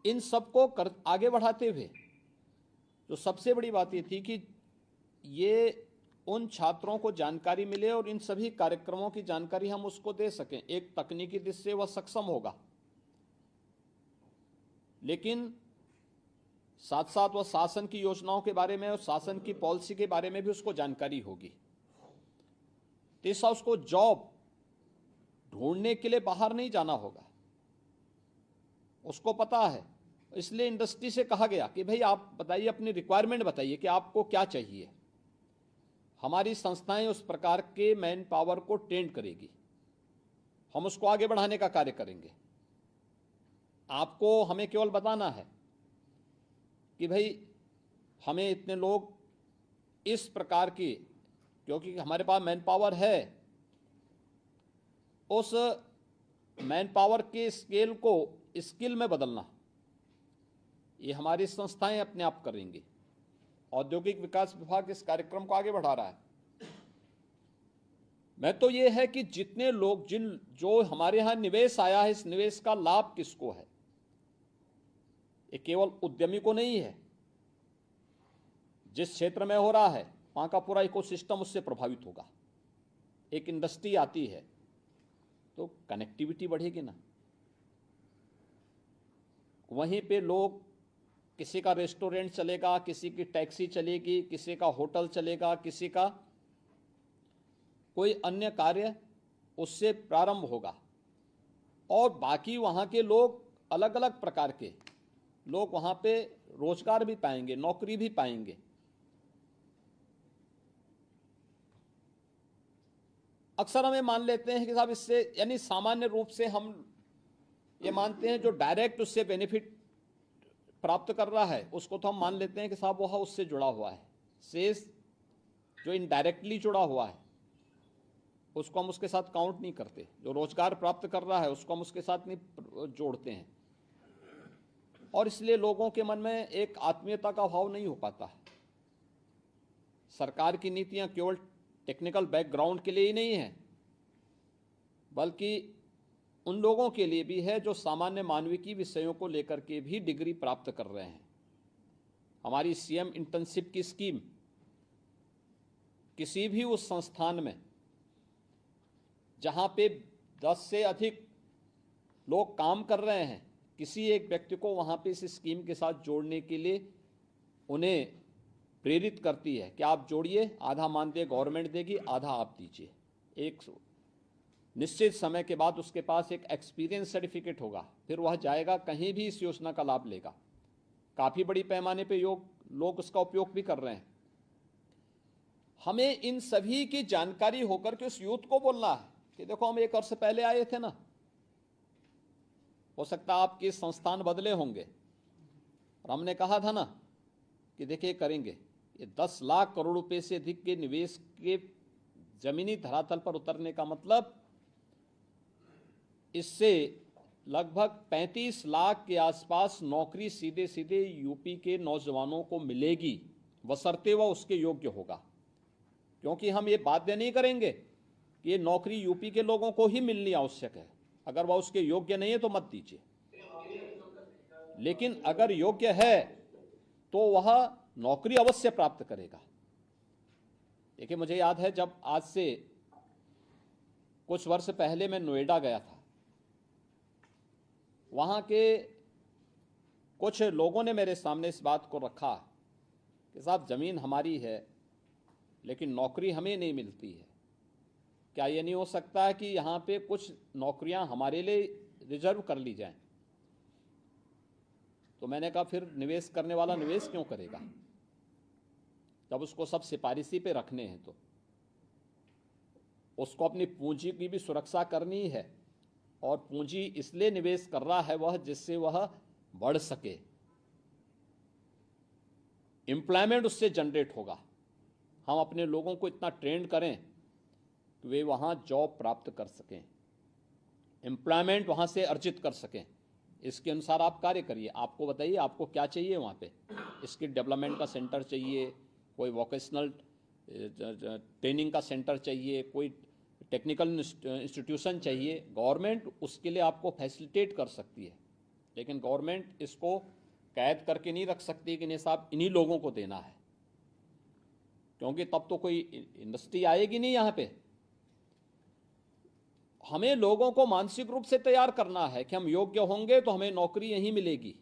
इन सबको आगे बढ़ाते हुए जो सबसे बड़ी बात ये थी कि ये उन छात्रों को जानकारी मिले और इन सभी कार्यक्रमों की जानकारी हम उसको दे सकें। एक तकनीकी दृष्टि से वह सक्षम होगा, लेकिन साथ साथ वह शासन की योजनाओं के बारे में और शासन की पॉलिसी के बारे में भी उसको जानकारी होगी। तीसरा, उसको जॉब ढूंढने के लिए बाहर नहीं जाना होगा, उसको पता है। इसलिए इंडस्ट्री से कहा गया कि भाई आप बताइए, अपनी रिक्वायरमेंट बताइए कि आपको क्या चाहिए। हमारी संस्थाएं उस प्रकार के मैन पावर को ट्रेंड करेगी, हम उसको आगे बढ़ाने का कार्य करेंगे। आपको हमें केवल बताना है कि भाई हमें इतने लोग इस प्रकार की, क्योंकि हमारे पास मैन पावर है, उस मैन पावर के स्केल को स्किल में बदलना, ये हमारी संस्थाएं अपने आप करेंगी। औद्योगिक विकास विभाग इस कार्यक्रम को आगे बढ़ा रहा है। मैं तो ये है कि जितने लोग जो हमारे यहां निवेश आया है, इस निवेश का लाभ किसको है? ये केवल उद्यमी को नहीं है, जिस क्षेत्र में हो रहा है वहां का पूरा इकोसिस्टम उससे प्रभावित होगा। एक इंडस्ट्री आती है तो कनेक्टिविटी बढ़ेगी ना, वहीं पे लोग, किसी का रेस्टोरेंट चलेगा, किसी की टैक्सी चलेगी, किसी का होटल चलेगा, किसी का कोई अन्य कार्य उससे प्रारंभ होगा, और बाकी वहाँ के लोग, अलग अलग प्रकार के लोग वहाँ पे रोजगार भी पाएंगे, नौकरी भी पाएंगे। अक्सर हमें मान लेते हैं कि साहब इससे, यानी सामान्य रूप से हम ये मानते हैं जो डायरेक्ट उससे बेनिफिट प्राप्त कर रहा है उसको तो हम मान लेते हैं कि साहब वह उससे जुड़ा हुआ है। शेष जो इनडायरेक्टली जुड़ा हुआ है उसको हम उसके साथ काउंट नहीं करते। जो रोजगार प्राप्त कर रहा है उसको हम उसके साथ नहीं जोड़ते हैं, और इसलिए लोगों के मन में एक आत्मीयता का भाव नहीं हो पाता है। सरकार की नीतियां केवल टेक्निकल बैकग्राउंड के लिए ही नहीं है, बल्कि उन लोगों के लिए भी है जो सामान्य मानविकी विषयों को लेकर के भी डिग्री प्राप्त कर रहे हैं। हमारी सीएम इंटर्नशिप की स्कीम किसी भी उस संस्थान में जहां पे 10 से अधिक लोग काम कर रहे हैं, किसी एक व्यक्ति को वहां पे इस स्कीम के साथ जोड़ने के लिए उन्हें प्रेरित करती है कि आप जोड़िए, आधा मानदेय गवर्नमेंट देगी, आधा आप दीजिए। एक निश्चित समय के बाद उसके पास एक एक्सपीरियंस सर्टिफिकेट होगा, फिर वह जाएगा कहीं भी इस योजना का लाभ लेगा। काफ़ी बड़ी पैमाने पे लोग उसका उपयोग भी कर रहे हैं। हमें इन सभी की जानकारी होकर के उस यूथ को बोलना है कि देखो हम 1 वर्ष पहले आए थे ना, हो सकता है आपके संस्थान बदले होंगे, और हमने कहा था ना कि देखिए करेंगे। ये 10 लाख करोड़ रुपए से अधिक के निवेश के जमीनी धरातल पर उतरने का मतलब, इससे लगभग 35 लाख के आसपास नौकरी सीधे सीधे यूपी के नौजवानों को मिलेगी, बशर्ते वह उसके योग्य होगा। क्योंकि हम ये बाध्य नहीं करेंगे कि ये नौकरी यूपी के लोगों को ही मिलनी आवश्यक है। अगर वह उसके योग्य नहीं है तो मत दीजिए, लेकिन अगर योग्य है तो वह नौकरी अवश्य प्राप्त करेगा। देखिए, मुझे याद है जब आज से कुछ वर्ष पहले मैं नोएडा गया था, वहाँ के कुछ लोगों ने मेरे सामने इस बात को रखा कि साहब ज़मीन हमारी है लेकिन नौकरी हमें नहीं मिलती है, क्या ये नहीं हो सकता है कि यहाँ पे कुछ नौकरियाँ हमारे लिए रिजर्व कर ली जाएं? तो मैंने कहा फिर निवेश करने वाला निवेश क्यों करेगा जब उसको सब सिफारिशी पे रखने हैं? तो उसको अपनी पूंजी की भी सुरक्षा करनी है, और पूंजी इसलिए निवेश कर रहा है वह जिससे वह बढ़ सके, एम्प्लॉयमेंट उससे जनरेट होगा। हम अपने लोगों को इतना ट्रेन करें कि वे वहाँ जॉब प्राप्त कर सकें, एम्प्लॉयमेंट वहाँ से अर्जित कर सकें। इसके अनुसार आप कार्य करिए। आपको बताइए आपको क्या चाहिए वहाँ पे? स्किल डेवलपमेंट का सेंटर चाहिए, कोई वोकेशनल ट्रेनिंग का सेंटर चाहिए, कोई टेक्निकल इंस्टीट्यूशन चाहिए। गवर्नमेंट उसके लिए आपको फैसिलिटेट कर सकती है, लेकिन गवर्नमेंट इसको कैद करके नहीं रख सकती कि नहीं साहब इन्हीं लोगों को देना है, क्योंकि तब तो कोई इंडस्ट्री आएगी नहीं यहां पे। हमें लोगों को मानसिक रूप से तैयार करना है कि हम योग्य होंगे तो हमें नौकरी यहीं मिलेगी।